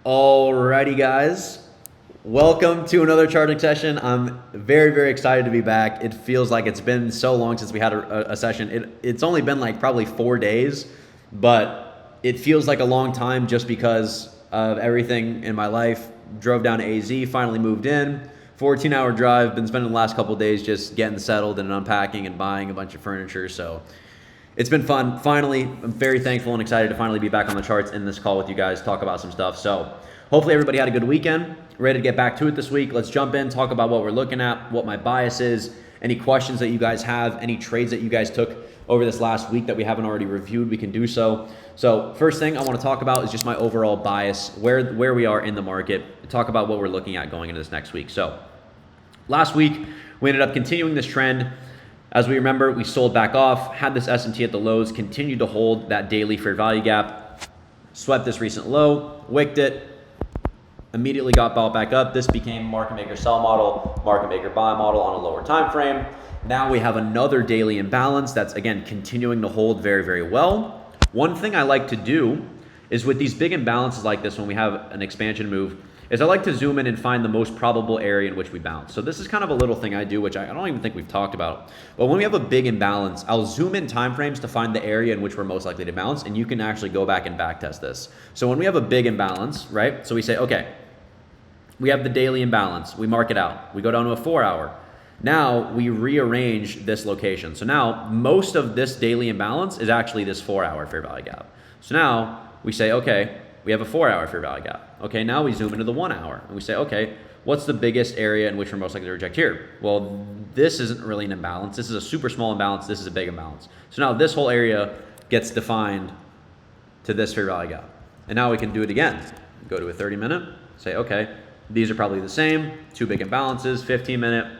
Alrighty, guys. Welcome to another charting session. I'm very, very excited to be back. It feels like it's been so long since we had a session. It's only been like probably 4 days, but it feels like a long time just because of everything in my life. Drove down to AZ, finally moved in. 14-hour drive. Been spending the last couple of days just getting settled and unpacking and buying a bunch of furniture. So it's been fun. Finally, I'm very thankful and excited to finally be back on the charts in this call with you guys, talk about some stuff. So hopefully everybody had a good weekend. Ready to get back to it this week. Let's jump in, talk about what we're looking at, what my bias is, any questions that you guys have, any trades that you guys took over this last week that we haven't already reviewed, we can do so. So first thing I want to talk about is just my overall bias, where we are in the market, talk about what we're looking at going into this next week. So last week, we ended up continuing this trend. As we remember, we sold back off, had this SMT at the lows, continued to hold that daily fair value gap, swept this recent low, wicked it, immediately got bought back up. This became market maker sell model, market maker buy model on a lower time frame. Now we have another daily imbalance that's, again, continuing to hold very, very well. One thing I like to do is with these big imbalances like this, when we have an expansion move, is I like to zoom in and find the most probable area in which we bounce. So this is kind of a little thing I do, which I don't even think we've talked about. But when we have a big imbalance, I'll zoom in timeframes to find the area in which we're most likely to bounce, and you can actually go back and back test this. So when we have a big imbalance, right? So we say, okay, we have the daily imbalance. We mark it out. We go down to a 4-hour. Now we rearrange this location. So now most of this daily imbalance is actually this 4-hour fair value gap. So now we say, okay, we have a 4-hour fair value gap. Okay, now we zoom into the 1 hour and we say, okay, what's the biggest area in which we're most likely to reject here? Well, this isn't really an imbalance. This is a super small imbalance. This is a big imbalance. So now this whole area gets defined to this fair value gap. And now we can do it again. Go to a 30-minute, say, okay, these are probably the same, two big imbalances, 15-minute.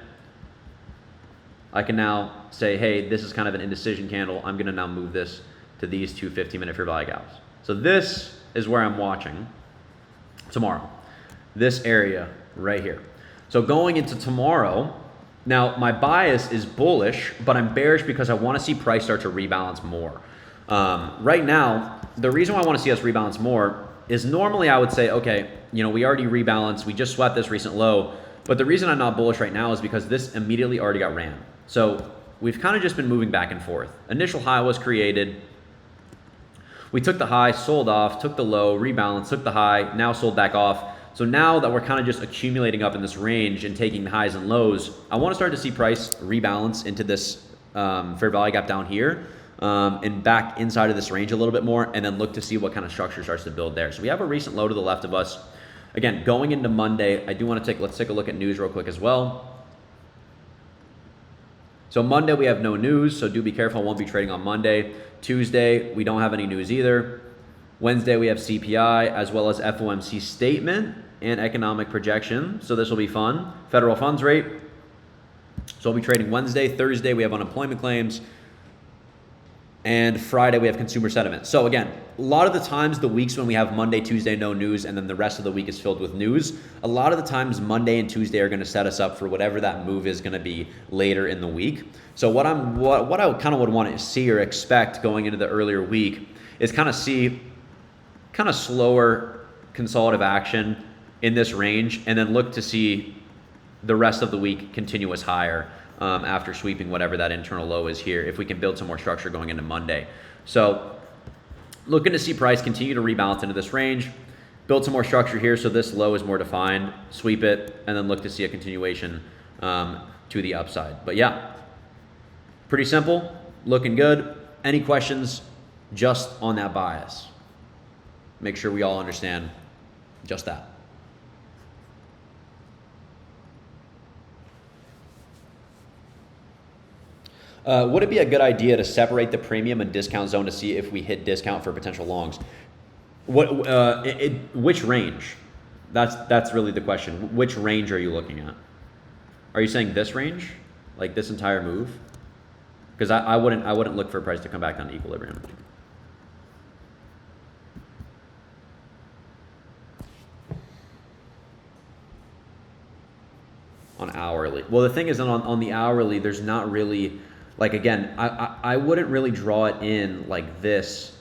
I can now say, hey, this is kind of an indecision candle. I'm gonna now move this to these two 15-minute fair value gaps. So this is where I'm watching tomorrow, this area right here. So going into tomorrow, now my bias is bullish, but I'm bearish because I want to see price start to rebalance more. Right now, the reason why I want to see us rebalance more is normally I would say, okay, we already rebalanced, we just swept this recent low, but the reason I'm not bullish right now is because this immediately already got ran. So we've kind of just been moving back and forth. Initial high was created. We took the high, sold off, took the low, rebalanced, took the high, now sold back off. So now that we're kind of just accumulating up in this range and taking the highs and lows, I want to start to see price rebalance into this fair value gap down here and back inside of this range a little bit more, and then look to see what kind of structure starts to build there. So we have a recent low to the left of us. Again, going into Monday, I do want to let's take a look at news real quick as well. So Monday, we have no news, so do be careful. I won't be trading on Monday. Tuesday, we don't have any news either. Wednesday, we have CPI as well as FOMC statement and economic projection. So this will be fun. Federal funds rate. So I'll be trading Wednesday. Thursday, we have unemployment claims. And Friday, we have consumer sentiment. So again, a lot of the times, the weeks when we have Monday, Tuesday, no news, and then the rest of the week is filled with news, a lot of the times Monday and Tuesday are going to set us up for whatever that move is going to be later in the week. So what I kind of would want to see or expect going into the earlier week is kind of see kind of slower consolidative action in this range, and then look to see the rest of the week continuous higher after sweeping whatever that internal low is here, if we can build some more structure going into Monday. So looking to see price continue to rebalance into this range, build some more structure here so this low is more defined, sweep it, and then look to see a continuation to the upside. But yeah, pretty simple, looking good. Any questions just on that bias? Make sure we all understand just that. Would it be a good idea to separate the premium and discount zone to see if we hit discount for potential longs? Which range? That's really the question. Which range are you looking at? Are you saying this range, like this entire move? Because I wouldn't look for a price to come back down to equilibrium. On hourly. Well, the thing is, on the hourly, there's not really, like, again, I wouldn't really draw it in like this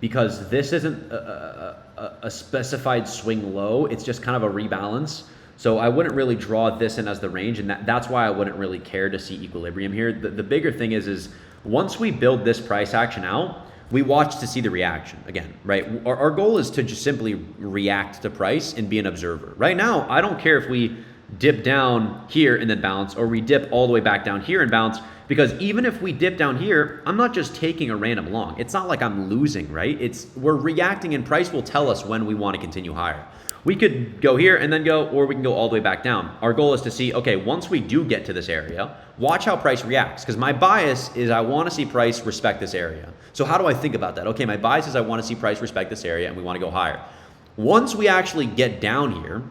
because this isn't a specified swing low. It's just kind of a rebalance. So I wouldn't really draw this in as the range, and that's why I wouldn't really care to see equilibrium here. The bigger thing is once we build this price action out, we watch to see the reaction again, right? Our goal is to just simply react to price and be an observer. Right now, I don't care if we dip down here and then bounce, or we dip all the way back down here and bounce, because even if we dip down here, I'm not just taking a random long. It's not like I'm losing, right? We're reacting, and price will tell us when we want to continue higher. We could go here and then go, or we can go all the way back down. Our goal is to see, okay, once we do get to this area, watch how price reacts, because my bias is I want to see price respect this area. So how do I think about that? Okay, my bias is I want to see price respect this area, and we want to go higher. Once we actually get down here,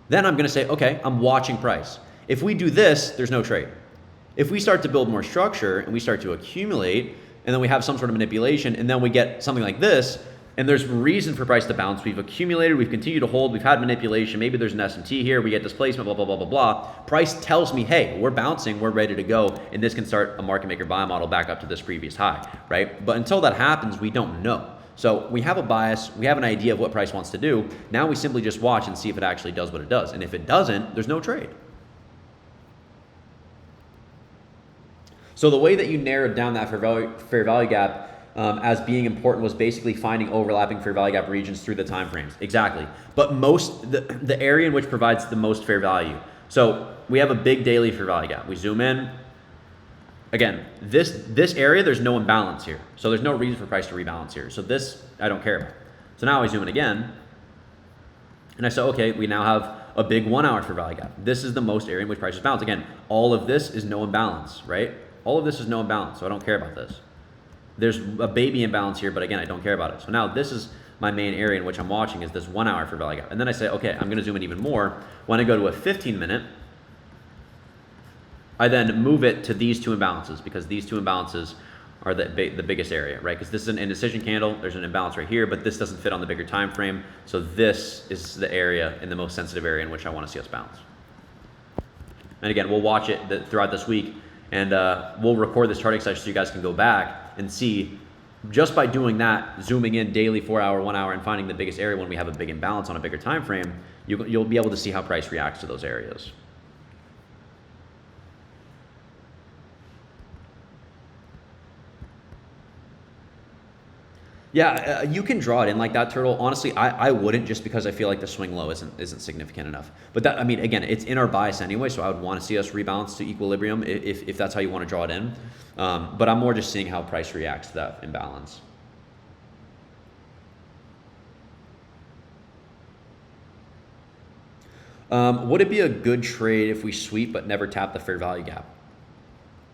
then I'm going to say, okay, I'm watching price. If we do this, there's no trade. If we start to build more structure and we start to accumulate, and then we have some sort of manipulation, and then we get something like this, and there's reason for price to bounce. We've accumulated, we've continued to hold, we've had manipulation, maybe there's an S&T here, we get displacement, blah, blah, blah, blah, blah. Price tells me, hey, we're bouncing, we're ready to go, and this can start a market maker buy model back up to this previous high, right? But until that happens, we don't know. So we have a bias, we have an idea of what price wants to do. Now we simply just watch and see if it actually does what it does. And if it doesn't, there's no trade. So the way that you narrowed down that fair value gap as being important was basically finding overlapping fair value gap regions through the time frames. Exactly. But the area in which provides the most fair value. So we have a big daily fair value gap. We zoom in. Again, this area, there's no imbalance here. So there's no reason for price to rebalance here. So this, I don't care about. So now I zoom in again, and I say, okay, we now have a big 1 hour fair value gap. This is the most area in which prices bounce. Again, all of this is no imbalance, right? All of this is no imbalance, so I don't care about this. There's a baby imbalance here, but again, I don't care about it. So now this is my main area in which I'm watching, is this 1 hour fair value gap. And then I say, okay, I'm gonna zoom in even more. When I go to a 15-minute, I then move it to these two imbalances, because these two imbalances are the biggest area, right? Because this is an indecision candle, there's an imbalance right here, but this doesn't fit on the bigger time frame. So this is the area, in the most sensitive area, in which I want to see us bounce. And again, we'll watch it throughout this week, and we'll record this charting session so you guys can go back and see, just by doing that, zooming in daily, 4 hour, 1 hour, and finding the biggest area when we have a big imbalance on a bigger time frame, you'll be able to see how price reacts to those areas. Yeah, you can draw it in like that, Turtle. Honestly, I wouldn't, just because I feel like the swing low isn't significant enough. But that, I mean, again, it's in our bias anyway, so I would want to see us rebalance to equilibrium if that's how you want to draw it in. But I'm more just seeing how price reacts to that imbalance. Would it be a good trade if we sweep but never tap the fair value gap?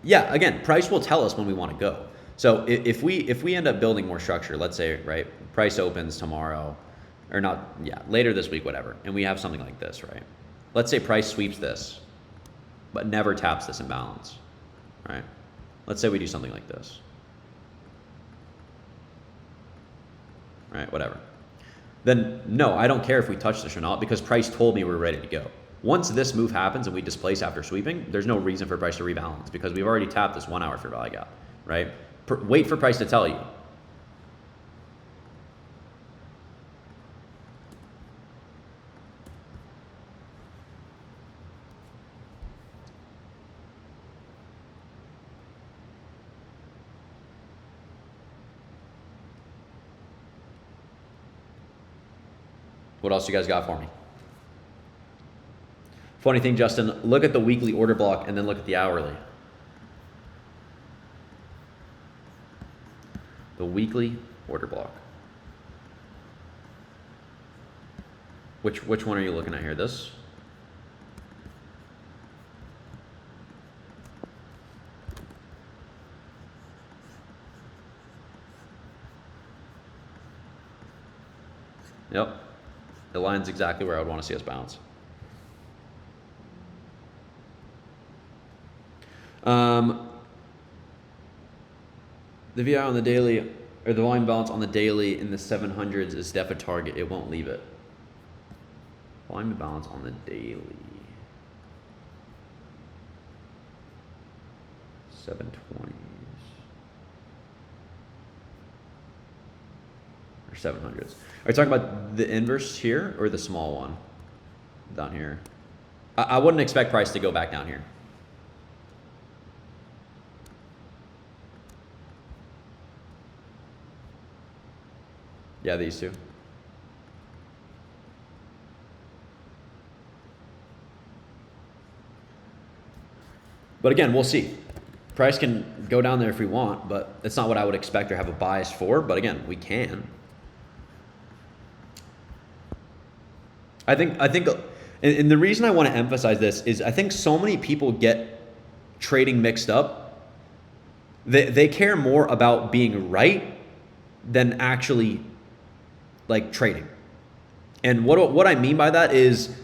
Yeah, again, price will tell us when we want to go. So if we end up building more structure, let's say, right, price opens tomorrow, or not, yeah, later this week, whatever, and we have something like this, right? Let's say price sweeps this, but never taps this imbalance, right? Let's say we do something like this, right, whatever. Then no, I don't care if we touch this or not, because price told me we're ready to go. Once this move happens and we displace after sweeping, there's no reason for price to rebalance, because we've already tapped this 1 hour fair value gap, right? Wait for price to tell you. What else you guys got for me? Funny thing, Justin, look at the weekly order block and then look at the hourly. The weekly order block. Which one are you looking at here? This? Yep. It lines exactly where I would want to see us bounce. The VI on the daily, or the volume balance on the daily in the 700s is def a target. It won't leave it. Volume balance on the daily. 720s. 700s. Are you talking about the inverse here or the small one down here? I wouldn't expect price to go back down here. Yeah, these two. But again, we'll see. Price can go down there if we want, but it's not what I would expect or have a bias for. But again, we can. I think, and the reason I want to emphasize this is I think so many people get trading mixed up. They care more about being right than actually like trading. And what I mean by that is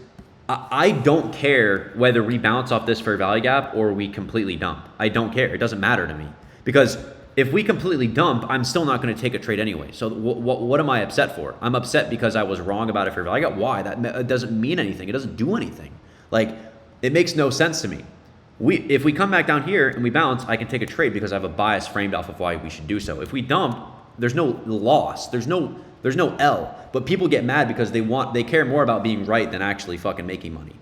I don't care whether we bounce off this fair value gap or we completely dump. I don't care. It doesn't matter to me. Because if we completely dump, I'm still not going to take a trade anyway. So what am I upset for? I'm upset because I was wrong about a fair value gap. Why? That doesn't mean anything. It doesn't do anything. Like, it makes no sense to me. If we come back down here and we bounce, I can take a trade because I have a bias framed off of why we should do so. If we dump, there's no loss. There's no L. But people get mad because they care more about being right than actually fucking making money.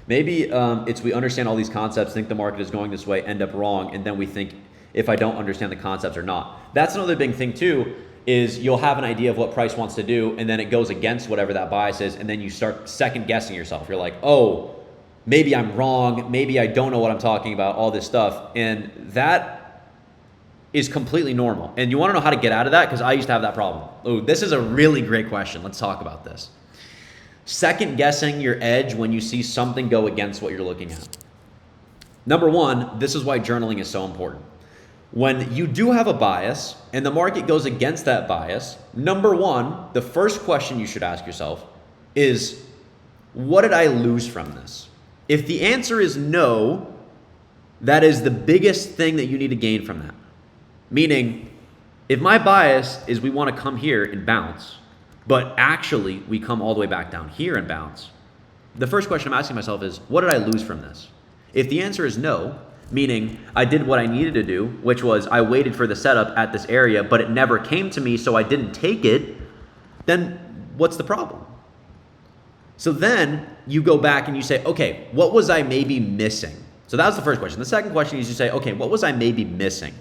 Maybe it's we understand all these concepts, think the market is going this way, end up wrong, and then we think if I don't understand the concepts or not. That's another big thing too, is you'll have an idea of what price wants to do, and then it goes against whatever that bias is, and then you start second guessing yourself. You're like, oh, maybe I'm wrong, maybe I don't know what I'm talking about, all this stuff. And that is completely normal. And you want to know how to get out of that? Because I used to have that problem. Oh, this is a really great question. Let's talk about this. Second guessing your edge when you see something go against what you're looking at. Number one, this is why journaling is so important. When you do have a bias and the market goes against that bias, number one, the first question you should ask yourself is, what did I lose from this? If the answer is no, that is the biggest thing that you need to gain from that. Meaning, if my bias is we want to come here and bounce, but actually we come all the way back down here and bounce, the first question I'm asking myself is, what did I lose from this? If the answer is no, meaning I did what I needed to do, which was I waited for the setup at this area, but it never came to me, so I didn't take it, then what's the problem? So then you go back and you say, okay, what was I maybe missing? So that was the first question. The second question is you say, okay, what was I maybe missing?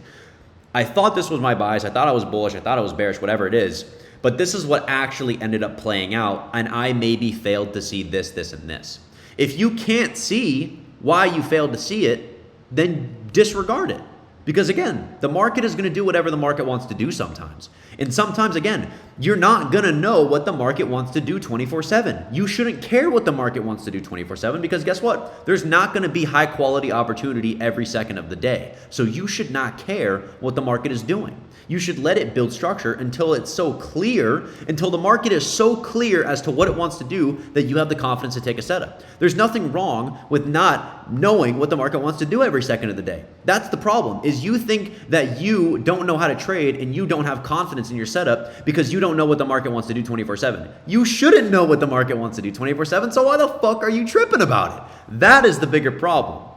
I thought this was my bias. I thought I was bullish. I thought I was bearish, whatever it is. But this is what actually ended up playing out, and I maybe failed to see this, this, and this. If you can't see why you failed to see it, then disregard it. Because again, the market is going to do whatever the market wants to do sometimes. And sometimes, again, you're not going to know what the market wants to do 24/7. You shouldn't care what the market wants to do 24/7 because guess what? There's not going to be high quality opportunity every second of the day. So you should not care what the market is doing. You should let it build structure until it's so clear, until the market is so clear as to what it wants to do that you have the confidence to take a setup. There's nothing wrong with not knowing what the market wants to do every second of the day. That's the problem, is you think that you don't know how to trade and you don't have confidence in your setup because you don't know what the market wants to do 24/7. You shouldn't know what the market wants to do 24/7, so why the fuck are you tripping about it? That is the bigger problem.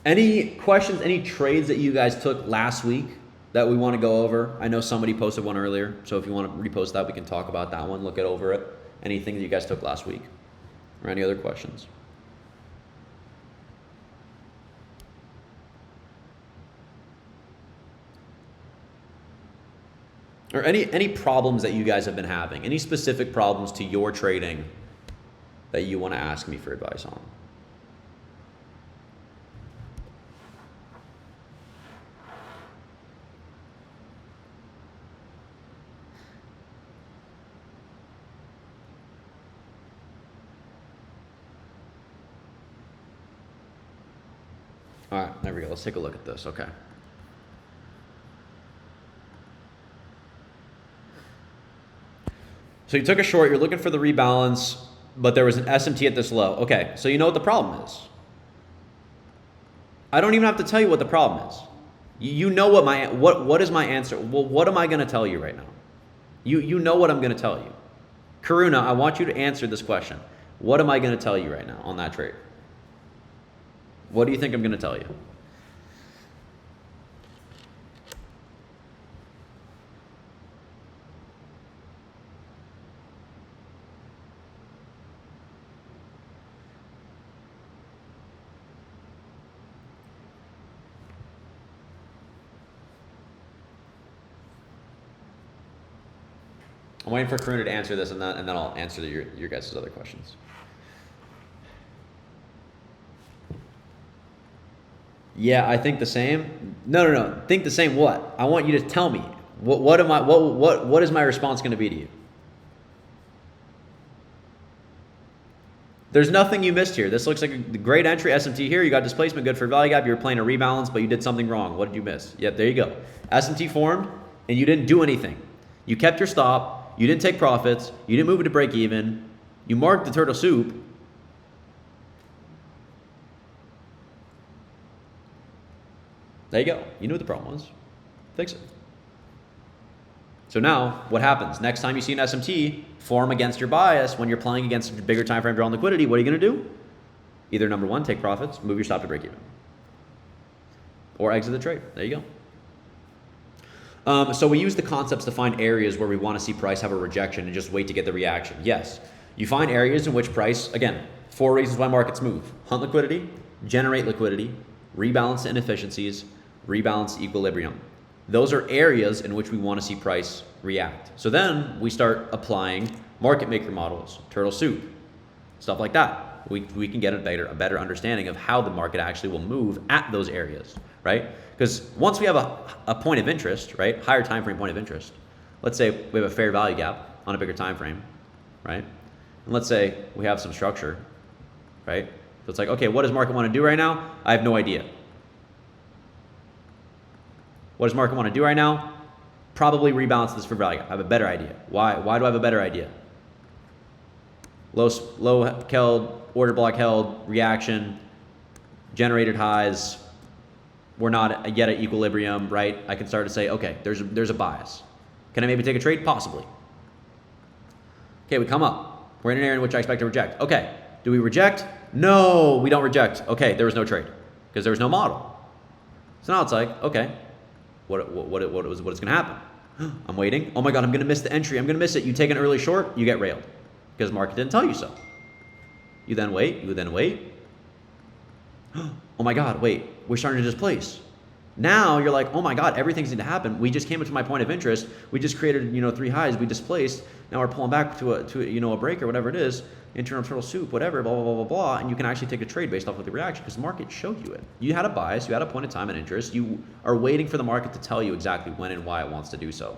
Any questions, any trades that you guys took last week that we want to go over? I know somebody posted one earlier, so if you want to repost that, we can talk about that one, look it over it. Anything that you guys took last week? Or any other questions? Or any problems that you guys have been having? Any specific problems to your trading that you want to ask me for advice on? All right, there we go. Let's take a look at this. Okay. So you took a short, you're looking for the rebalance, but there was an SMT at this low. Okay, so you know what the problem is. I don't even have to tell you what the problem is. You know what is my answer? Well, what am I going to tell you right now? You know what I'm going to tell you. Karuna, I want you to answer this question. What am I going to tell you right now on that trade? What do you think I'm going to tell you? I'm waiting for Karuna to answer this, and then I'll answer your guys' other questions. Yeah, I think the same. No. Think the same. What? I want you to tell me. What is my response going to be to you? There's nothing you missed here. This looks like a great entry SMT here. You got displacement, good for value gap. You were playing a rebalance, but you did something wrong. What did you miss? Yep, there you go. SMT formed, and you didn't do anything. You kept your stop. You didn't take profits. You didn't move it to break even. You marked the turtle soup. There you go. You knew what the problem was. Fix it. So now, what happens? Next time you see an SMT form against your bias when you're playing against a bigger time frame draw on liquidity, what are you going to do? Either number one, take profits, move your stop to break even. Or exit the trade. There you go. So we use the concepts to find areas where we want to see price have a rejection and just wait to get the reaction. Yes, you find areas in which price, again, 4 reasons why markets move. Hunt liquidity, generate liquidity, rebalance the inefficiencies, rebalance equilibrium. Those are areas in which we want to see price react. So then we start applying market maker models, turtle soup, stuff like that. We can get a better understanding of how the market actually will move at those areas, right? Because once we have a point of interest, right, higher time frame point of interest, let's say we have a fair value gap on a bigger time frame, right? And let's say we have some structure, right? So it's like, okay, what does market want to do right now? I have no idea. What does market want to do right now? Probably rebalance this for value. I have a better idea. Why do I have a better idea? Low held, order block held, reaction, generated highs. We're not yet at equilibrium, right? I can start to say, okay, there's a bias. Can I maybe take a trade? Possibly. Okay, we come up. We're in an area in which I expect to reject. Okay, do we reject? No, we don't reject. Okay, there was no trade because there was no model. So now it's like, okay, what is going to happen? I'm waiting. Oh my God, I'm going to miss the entry. I'm going to miss it. You take an early short, you get railed because market didn't tell you so. You then wait. Oh my God, wait, we're starting to displace. Now you're like, oh my God, everything's going to happen. We just came up to my point of interest. We just created, 3 highs. We displaced. Now we're pulling back to a break or whatever it is, internal turtle soup, whatever, blah, blah, blah, blah, blah. And you can actually take a trade based off of the reaction because the market showed you it. You had a bias. You had a point of time and interest. You are waiting for the market to tell you exactly when and why it wants to do so.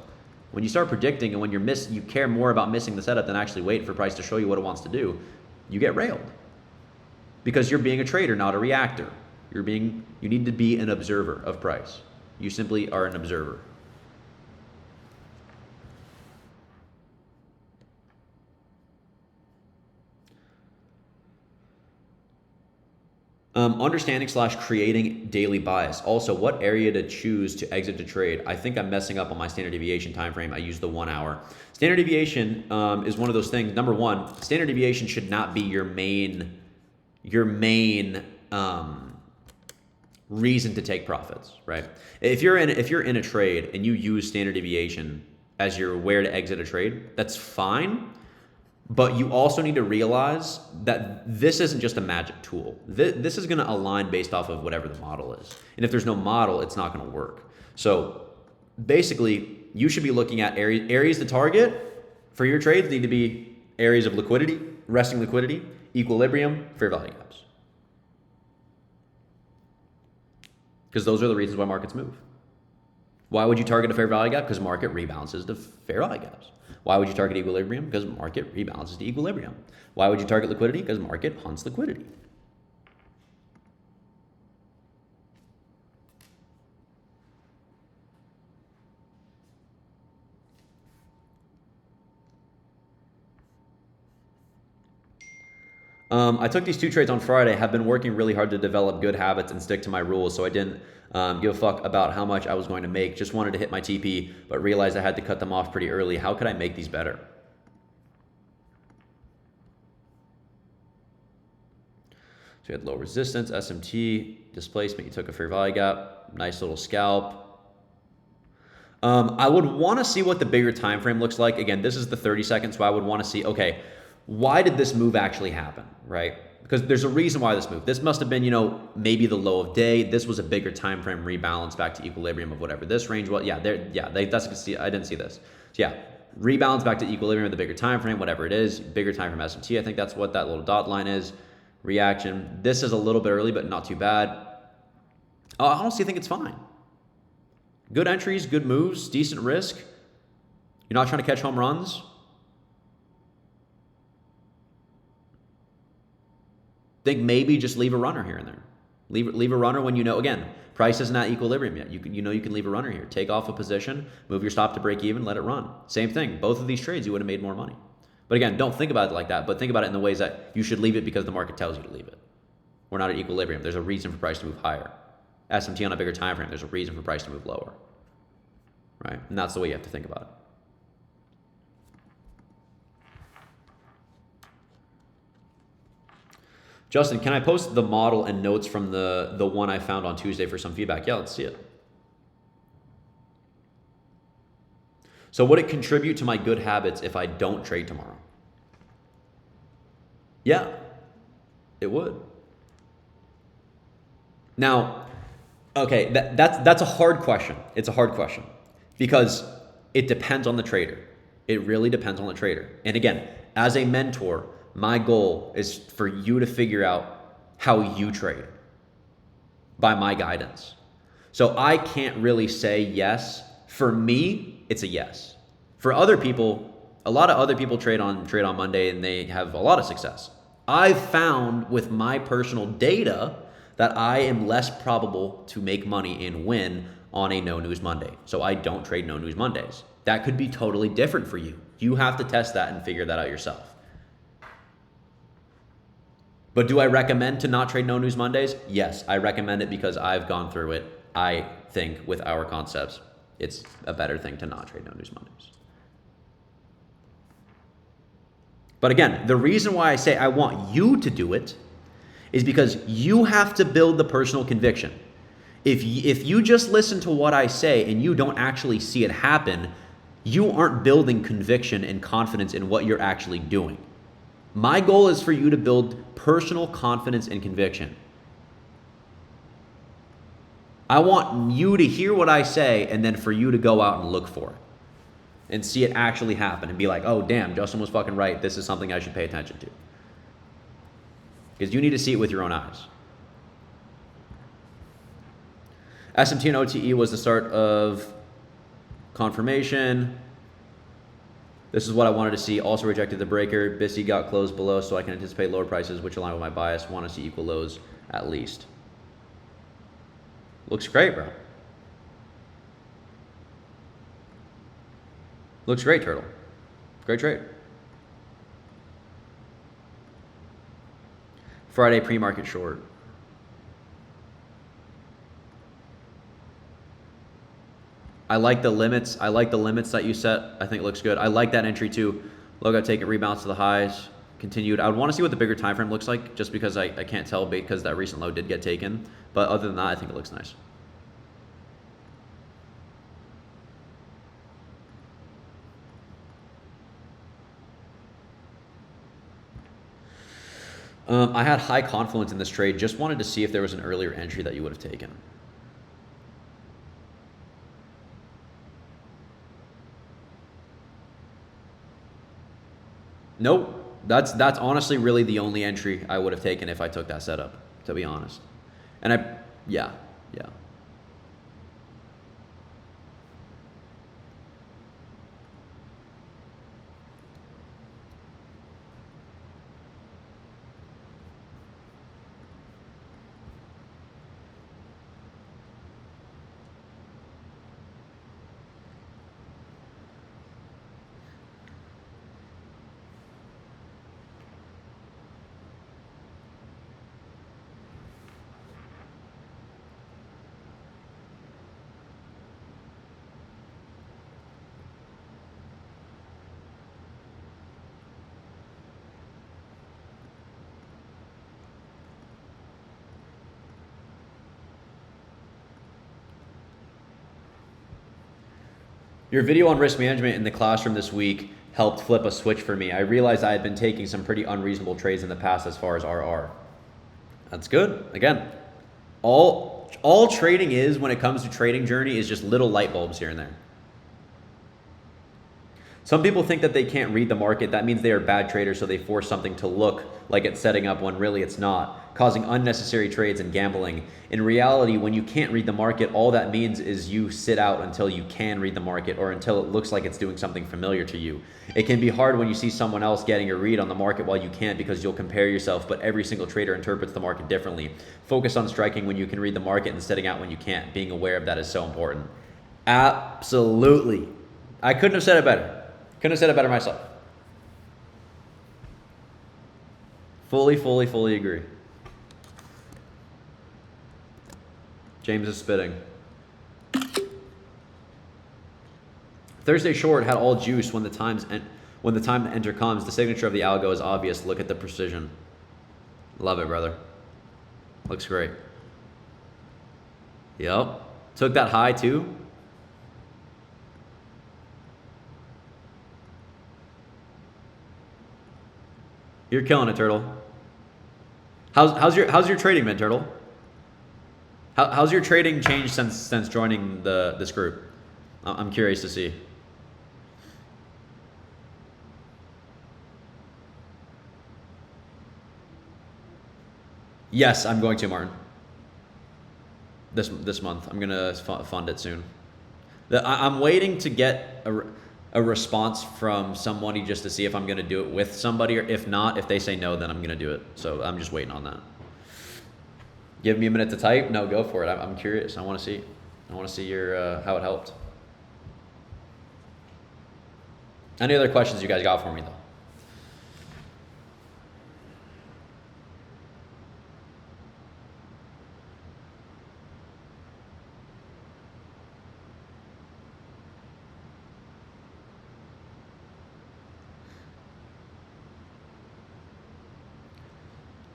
When you start predicting and when you care more about missing the setup than actually waiting for price to show you what it wants to do, you get railed because you're being a trader, not a reactor. You need to be an observer of price. You simply are an observer. Understanding/creating daily bias. Also, what area to choose to exit to trade? I think I'm messing up on my standard deviation time frame. I use the 1 hour. Standard deviation is one of those things. Number one, standard deviation should not be your main reason to take profits, right? If you're in a trade and you use standard deviation as your where to exit a trade, that's fine. But you also need to realize that this isn't just a magic tool. This is going to align based off of whatever the model is. And if there's no model, it's not going to work. So basically, you should be looking at areas to target for your trades need to be areas of liquidity, resting liquidity, equilibrium, fair value gaps. Because those are the reasons why markets move. Why would you target a fair value gap? Because market rebalances to fair value gaps. Why would you target equilibrium? Because market rebalances to equilibrium. Why would you target liquidity? Because market hunts liquidity. I took these 2 trades on Friday, have been working really hard to develop good habits and stick to my rules, so I didn't give a fuck about how much I was going to make. Just wanted to hit my TP, but realized I had to cut them off pretty early. How could I make these better? So you had low resistance, SMT, displacement, you took a fair value gap, nice little scalp. I would want to see what the bigger time frame looks like. Again, this is the 30 seconds, so I would want to see, okay, why did this move actually happen, right? Because there's a reason why this moved. This must have been, maybe the low of day. This was a bigger time frame rebalance back to equilibrium of whatever this range was. Yeah, I didn't see this. So yeah, rebalance back to equilibrium of the bigger time frame, whatever it is, bigger time frame SMT. I think that's what that little dot line is. Reaction. This is a little bit early, but not too bad. I honestly think it's fine. Good entries, good moves, decent risk. You're not trying to catch home runs. Think maybe just leave a runner here and there. Leave a runner when again, price isn't at equilibrium yet. You can leave a runner here. Take off a position, move your stop to break even, let it run. Same thing. Both of these trades, you would have made more money. But again, don't think about it like that, but think about it in the ways that you should leave it because the market tells you to leave it. We're not at equilibrium. There's a reason for price to move higher. SMT on a bigger time frame, there's a reason for price to move lower. Right? And that's the way you have to think about it. Justin, can I post the model and notes from the one I found on Tuesday for some feedback? Yeah, let's see it. So would it contribute to my good habits if I don't trade tomorrow? Yeah, it would. Now, okay, that's a hard question. It's a hard question because it depends on the trader. It really depends on the trader. And again, as a mentor, my goal is for you to figure out how you trade by my guidance. So I can't really say yes. For me, it's a yes. For other people, a lot of other people trade on Monday and they have a lot of success. I've found with my personal data that I am less probable to make money and win on a no news Monday. So I don't trade no news Mondays. That could be totally different for you. You have to test that and figure that out yourself. But do I recommend to not trade no news Mondays? Yes, I recommend it because I've gone through it. I think with our concepts, it's a better thing to not trade no news Mondays. But again, the reason why I say I want you to do it is because you have to build the personal conviction. If you just listen to what I say and you don't actually see it happen, you aren't building conviction and confidence in what you're actually doing. My goal is for you to build personal confidence and conviction. I want you to hear what I say and then for you to go out and look for it and see it actually happen and be like, oh, damn, Justin was fucking right. This is something I should pay attention to. Because you need to see it with your own eyes. SMT and OTE was the start of confirmation. This is what I wanted to see. Also rejected the breaker. BISI got closed below, so I can anticipate lower prices, which align with my bias. Want to see equal lows at least. Looks great, bro. Looks great, Turtle. Great trade. Friday pre-market short. I like the limits. I like the limits that you set. I think it looks good. I like that entry too. Logo take it, rebounds to the highs, continued. I would want to see what the bigger time frame looks like, just because I can't tell because that recent low did get taken. But other than that, I think it looks nice. I had high confidence in this trade. Just wanted to see if there was an earlier entry that you would have taken. Nope. That's honestly really the only entry I would have taken if I took that setup, to be honest. And yeah. Your video on risk management in the classroom this week helped flip a switch for me. I realized I had been taking some pretty unreasonable trades in the past as far as RR. That's good. Again, all trading is when it comes to trading journey is just little light bulbs here and there. Some people think that they can't read the market. That means they are bad traders, so they force something to look like it's setting up when really it's not, causing unnecessary trades and gambling. In reality, when you can't read the market, all that means is you sit out until you can read the market or until it looks like it's doing something familiar to you. It can be hard when you see someone else getting a read on the market while you can't, because you'll compare yourself, but every single trader interprets the market differently. Focus on striking when you can read the market and sitting out when you can't. Being aware of that is so important. Absolutely. I couldn't have said it better. Couldn't have said it better myself. Fully agree. James is spitting. Thursday short had all juice when the time to enter comes. The signature of the algo is obvious. Look at the precision. Love it, brother. Looks great. Yep. Took that high too. You're killing it, Turtle. How's your trading been, Turtle? How's your trading changed since joining this group? I'm curious to see. Yes, I'm going to, Martin. This month, I'm gonna fund it soon. I'm waiting to get a response from somebody just to see if I'm going to do it with somebody, or if not, if they say no, then I'm going to do it. So I'm just waiting on that. Give me a minute to type. No, go for it. I'm curious. I want to see your how it helped. Any other questions you guys got for me though?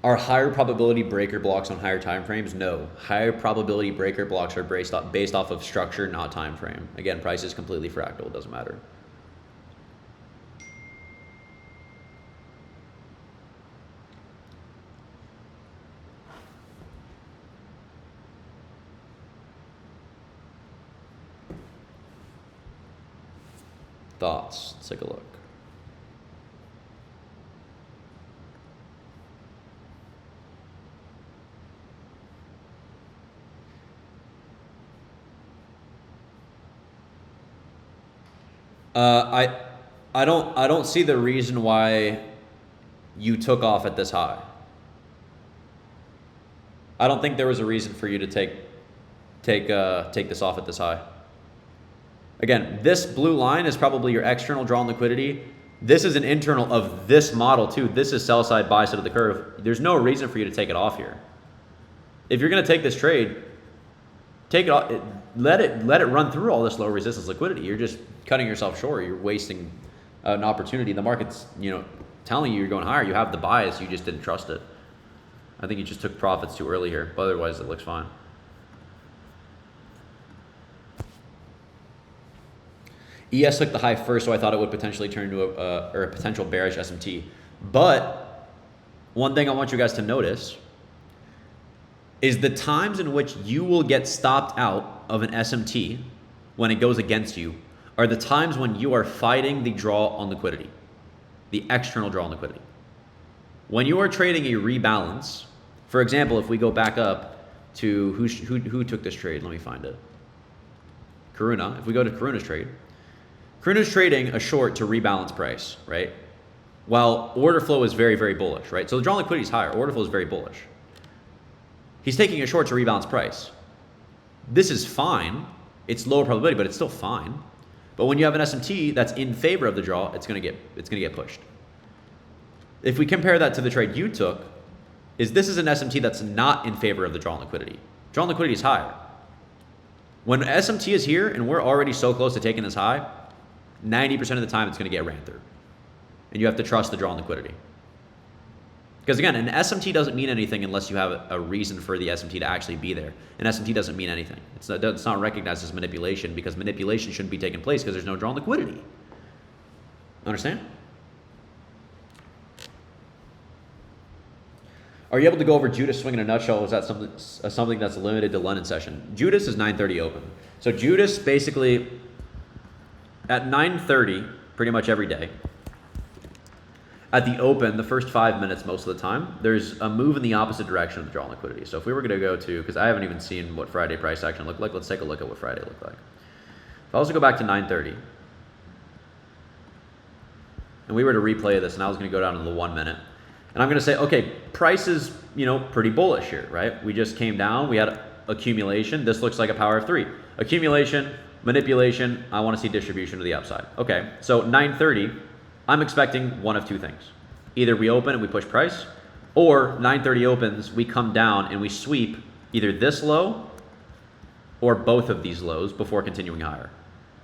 Are higher probability breaker blocks on higher time frames? No. Higher probability breaker blocks are based off of structure, not time frame. Again, price is completely fractal. It doesn't matter. Thoughts? Let's take a look. I don't see the reason why you took off at this high. I don't think there was a reason for you to take this off at this high. Again, this blue line is probably your external drawn liquidity. This is an internal of this model too. This is sell side, buy side of the curve. There's no reason for you to take it off here. If you're going to take this trade, take it off. Let it run through all this low resistance liquidity. You're just cutting yourself short. You're wasting an opportunity. The market's telling you you're going higher. You have the bias. You just didn't trust it. I think you just took profits too early here. But otherwise, it looks fine. ES took the high first, so I thought it would potentially turn into a potential bearish SMT. But one thing I want you guys to notice is the times in which you will get stopped out of an SMT when it goes against you are the times when you are fighting the draw on liquidity, the external draw on liquidity. When you are trading a rebalance, for example, if we go back up to who took this trade, let me find it. Karuna. If we go to Karuna's trade, Karuna's trading a short to rebalance price, right? While order flow is very, very bullish, right? So the draw on liquidity is higher. Order flow is very bullish. He's taking a short to rebalance price. This is fine. It's lower probability, but it's still fine. But when you have an SMT that's in favor of the draw, it's gonna get pushed. If we compare that to the trade you took, this is an SMT that's not in favor of the draw on liquidity. Draw on liquidity is higher. When SMT is here and we're already so close to taking this high, 90% of the time it's gonna get ran through. And you have to trust the draw on liquidity. Because again, an SMT doesn't mean anything unless you have a reason for the SMT to actually be there. An SMT doesn't mean anything. It's not recognized as manipulation because manipulation shouldn't be taking place because there's no drawn liquidity. Understand? Are you able to go over Judas swing in a nutshell? Or is that something that's limited to London session? Judas is 9:30 open. So Judas basically at 9:30 pretty much every day. At the open, the first 5 minutes most of the time, there's a move in the opposite direction of the drawn liquidity. So if we were going to go to, because I haven't even seen what Friday price action looked like, let's take a look at what Friday looked like. If I was to go back to 9:30, and we were to replay this, and I was going to go down to the 1 minute, and I'm going to say, okay, price is, pretty bullish here, right? We just came down, we had accumulation. This looks like a power of three. Accumulation, manipulation, I want to see distribution to the upside. Okay, so 9:30, I'm expecting one of two things. Either we open and we push price, or 9:30 opens, we come down and we sweep either this low or both of these lows before continuing higher.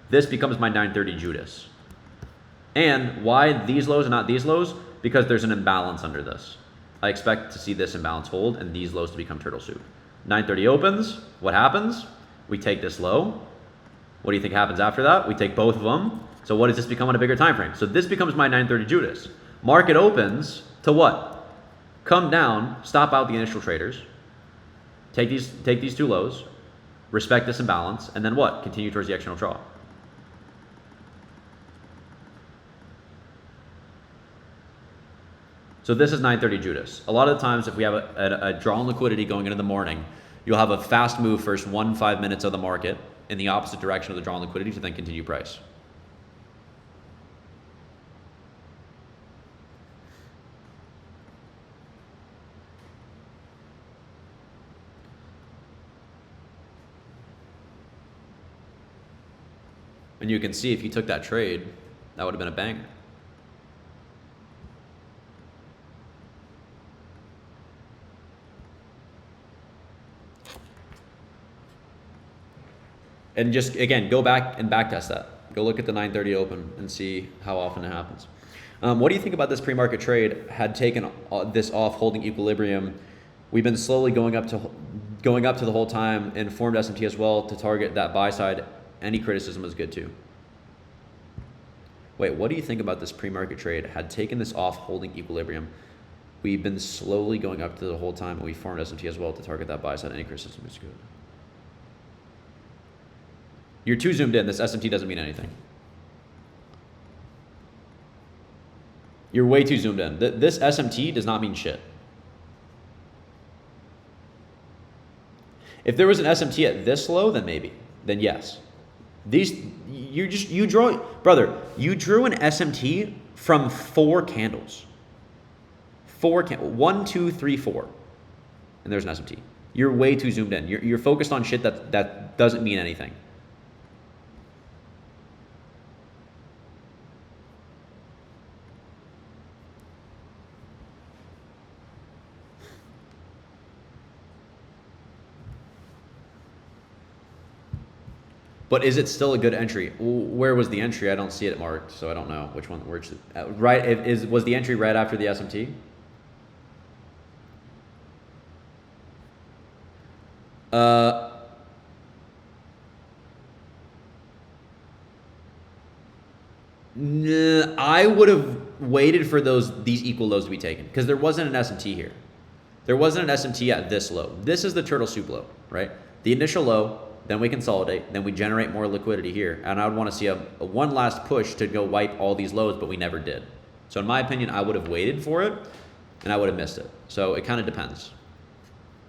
This becomes my 9:30 Judas. And why these lows and not these lows? Because there's an imbalance under this. I expect to see this imbalance hold and these lows to become turtle soup. 9:30 opens, what happens? We take this low. What do you think happens after that? We take both of them. So what does this become on a bigger time frame? So this becomes my 9:30 Judas. Market opens to what? Come down, stop out the initial traders, take these two lows, respect this imbalance, and then what? Continue towards the external draw. So this is 9:30 Judas. A lot of the times if we have a drawn liquidity going into the morning, you'll have a fast move first 5 minutes of the market in the opposite direction of the drawn liquidity to then continue price. And you can see if you took that trade, that would have been a banger. And just, again, go back and backtest that. Go look at the 9:30 open and see how often it happens. What do you think about this pre-market trade? Had taken this off holding equilibrium. We've been slowly going up to the whole time and formed SMT as well to target that buy side. Any criticism is good too. Wait, what do you think about this pre-market trade? Had taken this off holding equilibrium. We've been slowly going up to the whole time and we formed SMT as well to target that buy side. Any criticism is good. You're too zoomed in. This SMT doesn't mean anything. You're way too zoomed in. This SMT does not mean shit. If there was an SMT at this low, then maybe. Then yes. You drew an SMT from 4 candles. 1, 2, 3, 4. And there's an SMT. You're way too zoomed in. You're focused on shit that doesn't mean anything. But is it still a good entry? Where was the entry? I don't see it marked, so I don't know which one. Was the entry right after the SMT? I would have waited for these equal lows to be taken because there wasn't an SMT here. There wasn't an SMT at this low. This is the turtle soup low, right? The initial low. Then we consolidate, then we generate more liquidity here. And I would want to see a one last push to go wipe all these lows, but we never did. So in my opinion, I would have waited for it, and I would have missed it. So it kind of depends.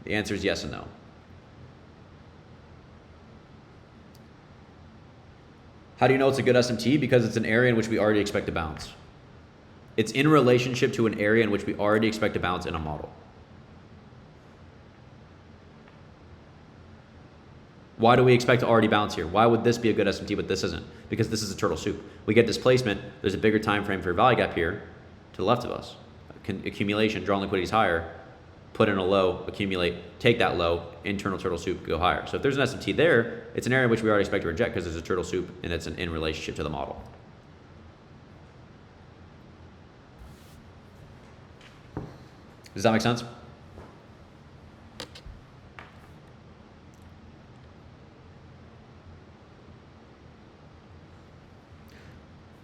The answer is yes and no. How do you know it's a good SMT? Because it's an area in which we already expect to bounce. It's in relationship to an area in which we already expect to bounce in a model. Why do we expect to already bounce here? Why would this be a good SMT but this isn't? Because this is a turtle soup. We get displacement. There's a bigger time frame for value gap here to the left of us. Accumulation, drawn liquidity is higher. Put in a low, accumulate, take that low, internal turtle soup, go higher. So if there's an SMT there, it's an area in which we already expect to reject because there's a turtle soup and it's in relationship to the model. Does that make sense?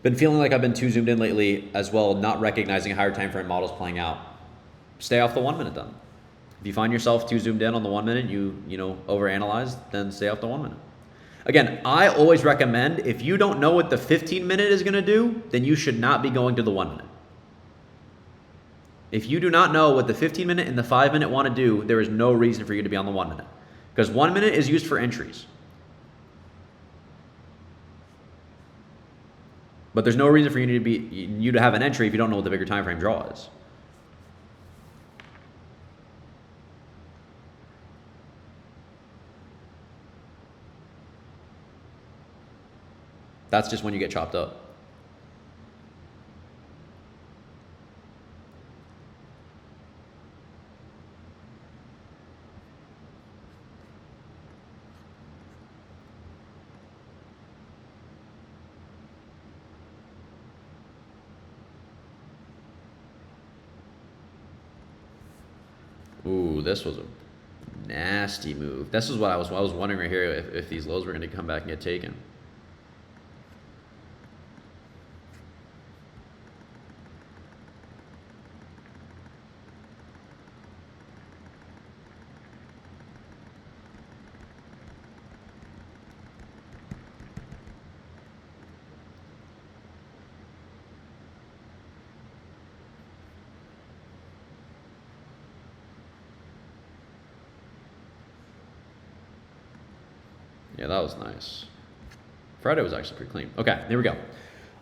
Been feeling like I've been too zoomed in lately as well, not recognizing higher time frame models playing out. Stay off the 1 minute then. If you find yourself too zoomed in on the 1 minute, you overanalyze, then stay off the 1 minute. Again, I always recommend, if you don't know what the 15 minute is going to do, then you should not be going to the 1 minute. If you do not know what the 15 minute and the 5 minute want to do, there is no reason for you to be on the 1 minute, because 1 minute is used for entries. But there's no reason for you to have an entry if you don't know what the bigger time frame draw is. That's just when you get chopped up. Ooh, this was a nasty move. This is what I was wondering right here, if these lows were going to come back and get taken. Yeah, that was nice. Friday was actually pretty clean. Okay, here we go.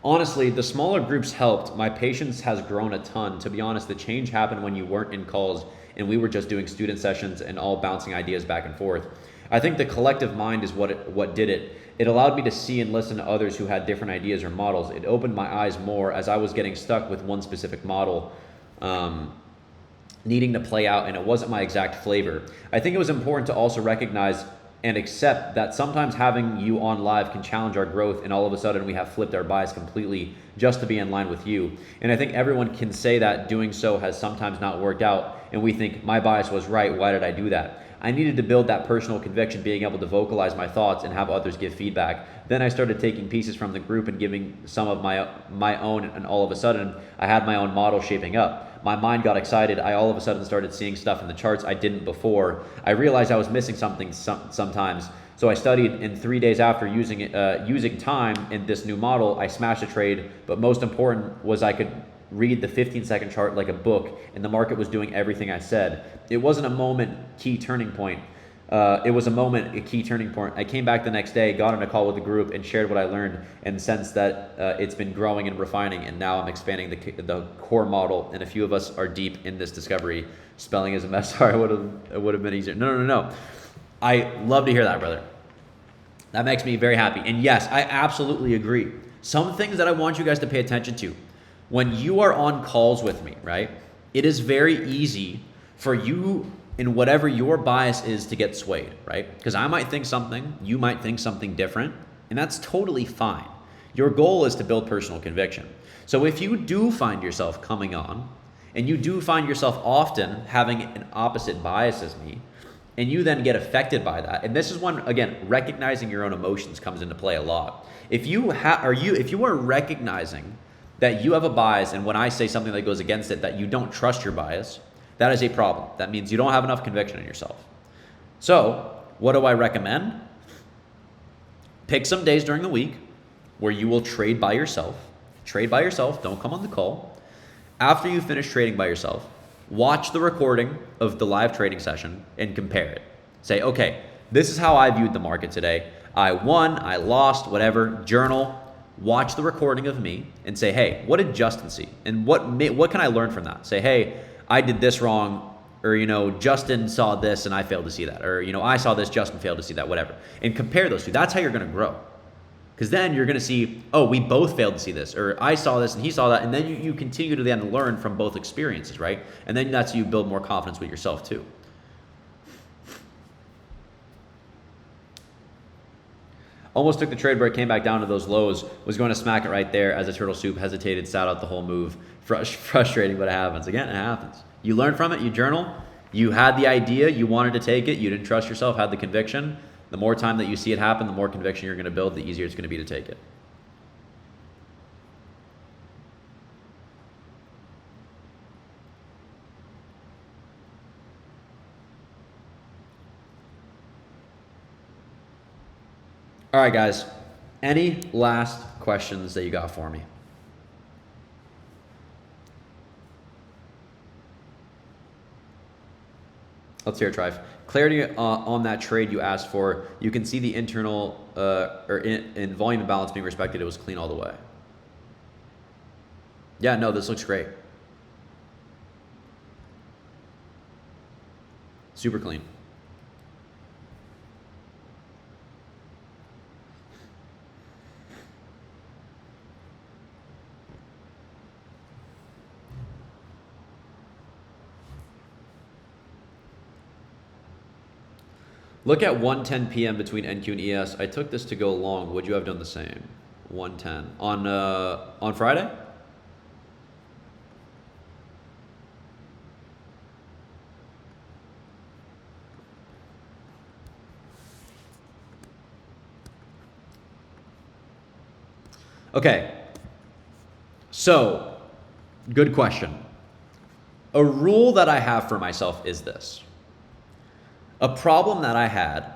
Honestly, the smaller groups helped. My patience has grown a ton. To be honest, the change happened when you weren't in calls and we were just doing student sessions and all bouncing ideas back and forth. I think the collective mind is what did it. It allowed me to see and listen to others who had different ideas or models. It opened my eyes more as I was getting stuck with one specific model, needing to play out, and it wasn't my exact flavor. I think it was important to also recognize and accept that sometimes having you on live can challenge our growth, and all of a sudden we have flipped our bias completely just to be in line with you. And I think everyone can say that doing so has sometimes not worked out, and we think, my bias was right, why did I do that? I needed to build that personal conviction, being able to vocalize my thoughts and have others give feedback. Then I started taking pieces from the group and giving some of my own, and all of a sudden I had my own model shaping up. My mind got excited. I all of a sudden started seeing stuff in the charts I didn't before. I realized I was missing something sometimes. So I studied, and 3 days after using time in this new model, I smashed a trade. But most important was I could read the 15-second chart like a book, and the market was doing everything I said. It wasn't a moment, key turning point. It was a key turning point. I came back the next day, got on a call with the group, and shared what I learned, and since that it's been growing and refining, and now I'm expanding the core model, and a few of us are deep in this discovery. Spelling is a mess. Sorry, it would have been easier. No. I love to hear that, brother. That makes me very happy. And yes, I absolutely agree. Some things that I want you guys to pay attention to. When you are on calls with me, right, it is very easy for you, in whatever your bias is, to get swayed, right? Because I might think something, you might think something different, and that's totally fine. Your goal is to build personal conviction. So if you do find yourself coming on, and you do find yourself often having an opposite bias as me, and you then get affected by that, and this is when, again, recognizing your own emotions comes into play a lot. If you are recognizing that you have a bias, and when I say something that goes against it, that you don't trust your bias, that is a problem. That means you don't have enough conviction in yourself. So what do I recommend? Pick some days during the week where you will trade by yourself. Trade by yourself, don't come on the call. After you finish trading by yourself, watch the recording of the live trading session and compare it. Say, okay, this is how I viewed the market today. I won, I lost, whatever. Journal. Watch the recording of me and say, hey, what did Justin see? And what can I learn from that? Say, hey, I did this wrong, or, Justin saw this and I failed to see that. Or, I saw this, Justin failed to see that, whatever. And compare those two. That's how you're going to grow. Because then you're going to see, oh, we both failed to see this, or I saw this and he saw that. And then you continue to then learn from both experiences, right? And then that's how you build more confidence with yourself too. Almost took the trade where it came back down to those lows. Was going to smack it right there as a turtle soup. Hesitated, sat out the whole move. Frustrating, but it happens. Again, it happens. You learn from it. You journal. You had the idea. You wanted to take it. You didn't trust yourself. Had the conviction. The more time that you see it happen, the more conviction you're going to build, the easier it's going to be to take it. All right, guys. Any last questions that you got for me? Let's hear it, Trife. Clarity on that trade you asked for. You can see the internal in volume and balance being respected. It was clean all the way. Yeah, no, this looks great. Super clean. Look at 1:10 p.m. between NQ and ES. I took this to go long. Would you have done the same? 1:10 on Friday? Okay. So, good question. A rule that I have for myself is this. A problem that I had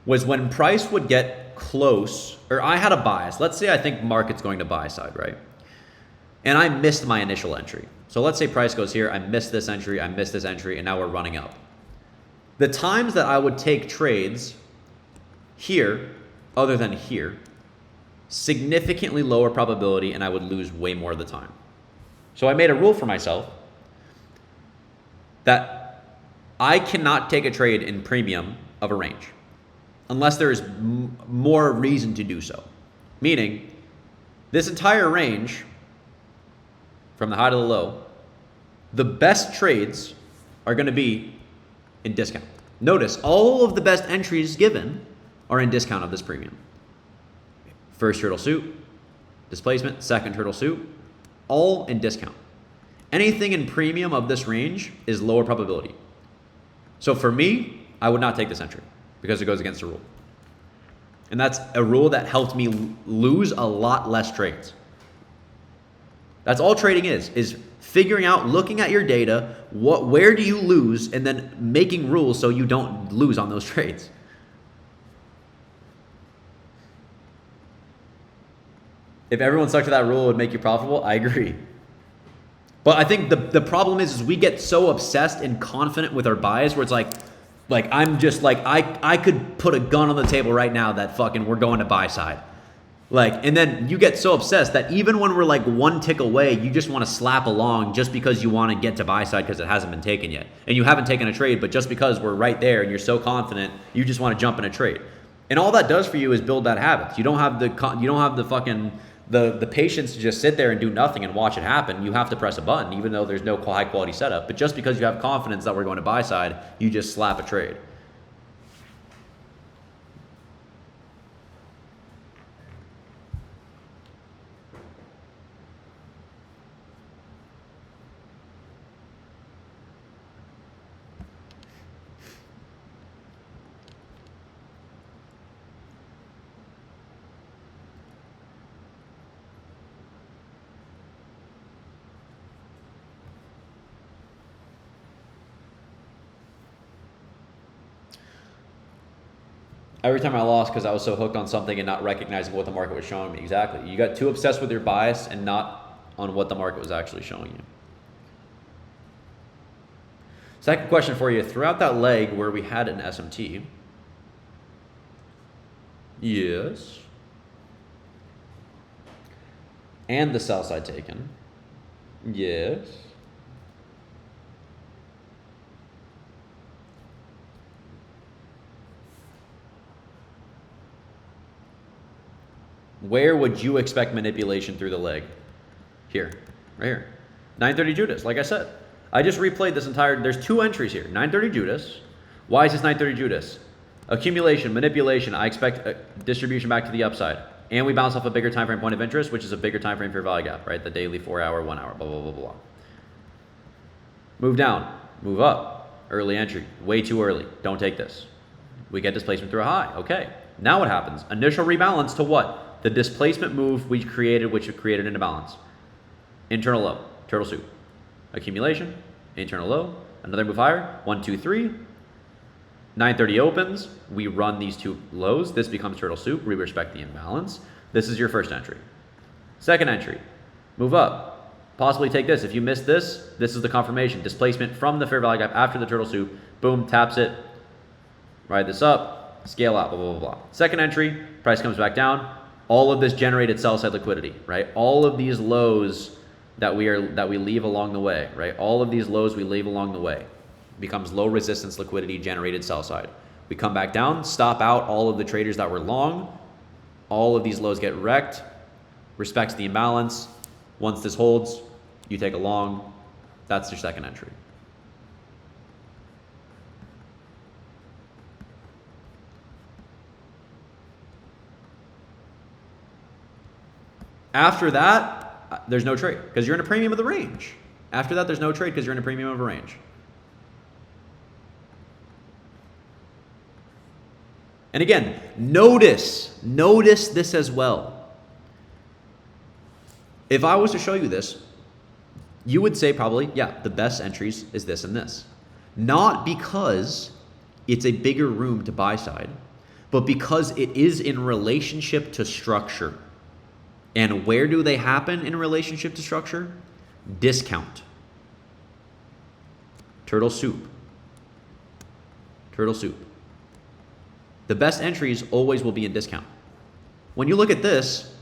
was when price would get close, or I had a bias. Let's say I think market's going to buy side, right? And I missed my initial entry. So let's say price goes here, I missed this entry, I missed this entry, and now we're running up. The times that I would take trades here, other than here, significantly lower probability, and I would lose way more of the time. So I made a rule for myself that I cannot take a trade in premium of a range unless there is more reason to do so. Meaning, this entire range, from the high to the low, the best trades are going to be in discount. Notice, all of the best entries given are in discount of this premium. First turtle soup, displacement, second turtle soup, all in discount. Anything in premium of this range is lower probability. So for me, I would not take this entry because it goes against the rule. And that's a rule that helped me lose a lot less trades. That's all trading is figuring out, looking at your data, where do you lose, and then making rules so you don't lose on those trades. If everyone stuck to that rule, it would make you profitable. I agree. But I think the problem is we get so obsessed and confident with our bias where it's like I'm just like, I could put a gun on the table right now that fucking we're going to buy side. And then you get so obsessed that even when we're like one tick away, you just want to slap along just because you want to get to buy side because it hasn't been taken yet. And you haven't taken a trade, but just because we're right there and you're so confident, you just want to jump in a trade. And all that does for you is build that habit. You don't have the fucking the patience to just sit there and do nothing and watch it happen. You have to press a button, even though there's no high quality setup. But just because you have confidence that we're going to buy side, you just slap a trade. Every time I lost because I was so hooked on something and not recognizing what the market was showing me. Exactly. You got too obsessed with your bias and not on what the market was actually showing you. Second question for you. Throughout that leg where we had an SMT. Yes. And the sell side taken. Yes. Where would you expect manipulation through the leg? Here, right here. 930 Judas, like I said. I just replayed this entire, there's two entries here. 930 Judas. Why is this 930 Judas? Accumulation, manipulation, I expect a distribution back to the upside. And we bounce off a bigger time frame point of interest, which is a bigger time frame fair value gap, right? The daily, 4 hour, 1 hour, blah, blah, blah, blah. Move down, move up, early entry, way too early. Don't take this. We get displacement through a high, okay. Now what happens? Initial rebalance to what? The displacement move we created, which created an imbalance. Internal low, turtle soup. Accumulation, internal low, another move higher, 1, 2, 3. 9:30 opens, we run these two lows. This becomes turtle soup, we respect the imbalance. This is your first entry. Second entry, move up. Possibly take this. If you miss this, this is the confirmation. Displacement from the fair value gap after the turtle soup. Boom, taps it. Ride this up, scale out, blah, blah, blah, blah. Second entry, price comes back down. All of this generated sell side liquidity, right? All of these lows that we leave along the way, right? All of these lows we leave along the way becomes low resistance liquidity generated sell side. We come back down, stop out all of the traders that were long. All of these lows get wrecked, respects the imbalance. Once this holds, you take a long. That's your second entry. After that, there's no trade because you're in a premium of the range. After that, there's no trade because you're in a premium of a range. And again, notice this as well. If I was to show you this, you would say probably, yeah, the best entries is this and this. Not because it's a bigger room to buy side, but because it is in relationship to structure. And where do they happen in relationship to structure? Discount. Turtle soup. Turtle soup. The best entries always will be in discount. When you look at this,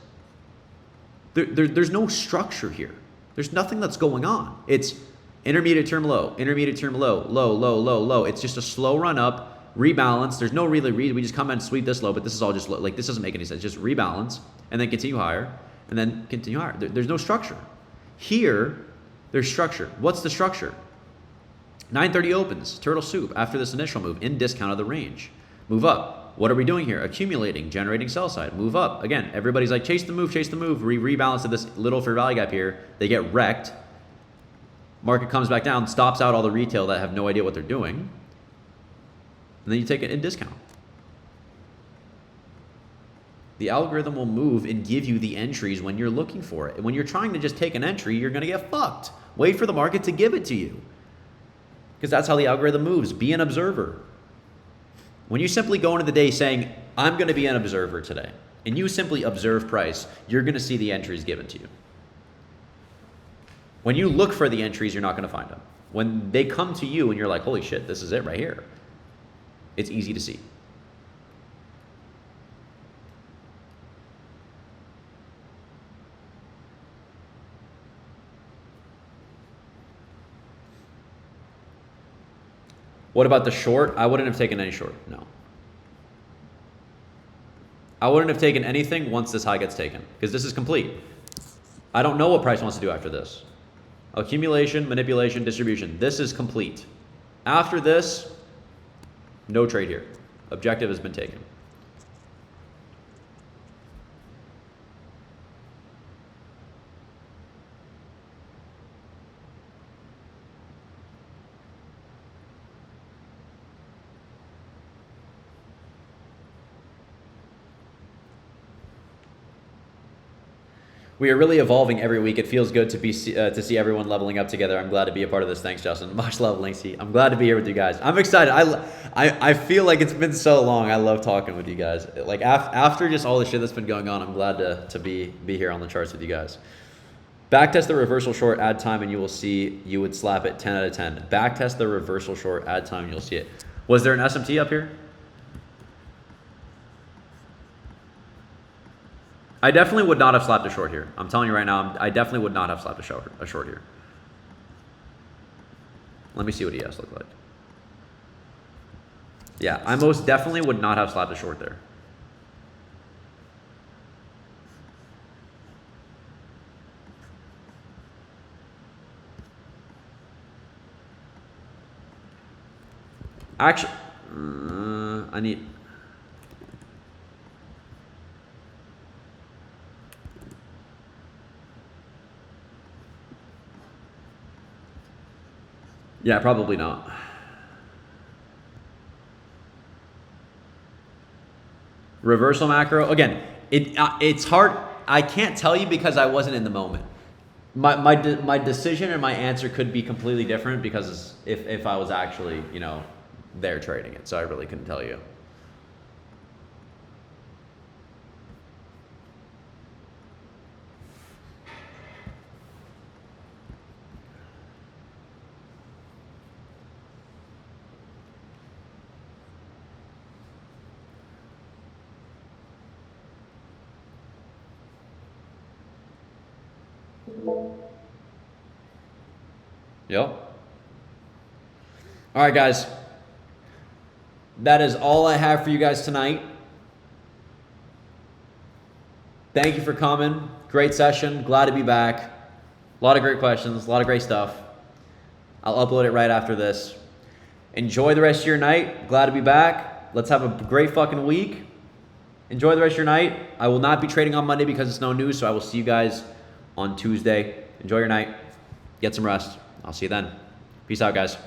there's no structure here. There's nothing that's going on. It's intermediate term low, low, low, low, low. It's just a slow run up, rebalance. There's no really reason. We just come in and sweep this low, but this is all just low. Like this doesn't make any sense. Just rebalance and then continue higher and then continue higher. There's no structure. Here, there's structure. What's the structure? 9:30 opens, turtle soup after this initial move in discount of the range. Move up. What are we doing here? Accumulating, generating sell side. Move up. Again, everybody's like, chase the move, chase the move. Rebalance to this little fair value gap here. They get wrecked. Market comes back down, stops out all the retail that have no idea what they're doing. And then you take it in discount. The algorithm will move and give you the entries when you're looking for it. And when you're trying to just take an entry, you're going to get fucked. Wait for the market to give it to you. Because that's how the algorithm moves. Be an observer. When you simply go into the day saying, I'm going to be an observer today, and you simply observe price, you're going to see the entries given to you. When you look for the entries, you're not going to find them. When they come to you and you're like, holy shit, this is it right here, it's easy to see. What about the short? I wouldn't have taken any short, no. I wouldn't have taken anything once this high gets taken, because this is complete. I don't know what price wants to do after this. Accumulation, manipulation, distribution. This is complete. After this, no trade here. Objective has been taken. We are really evolving every week. It feels good to see everyone leveling up together. I'm glad to be a part of this. Thanks, Justin. Much love, Linksy. I'm glad to be here with you guys. I'm excited. I feel like it's been so long. I love talking with you guys. Like after just all the shit that's been going on, I'm glad to be here on the charts with you guys. Backtest the reversal short, add time, and you will see you would slap it 10 out of 10. Backtest the reversal short, add time, and you'll see it. Was there an SMT up here? I definitely would not have slapped a short here. I'm telling you right now, I definitely would not have slapped a short here. Let me see what ES looked like. Yeah, I most definitely would not have slapped a short there. Actually, I need. Yeah, probably not. Reversal macro again. It's hard. I can't tell you because I wasn't in the moment. My decision and my answer could be completely different because if I was actually there trading it, so I really couldn't tell you. Yep. All right, guys. That is all I have for you guys tonight. Thank you for coming. Great session. Glad to be back. A lot of great questions. A lot of great stuff. I'll upload it right after this. Enjoy the rest of your night. Glad to be back. Let's have a great fucking week. Enjoy the rest of your night. I will not be trading on Monday because it's no news, so I will see you guys on Tuesday. Enjoy your night. Get some rest. I'll see you then. Peace out, guys.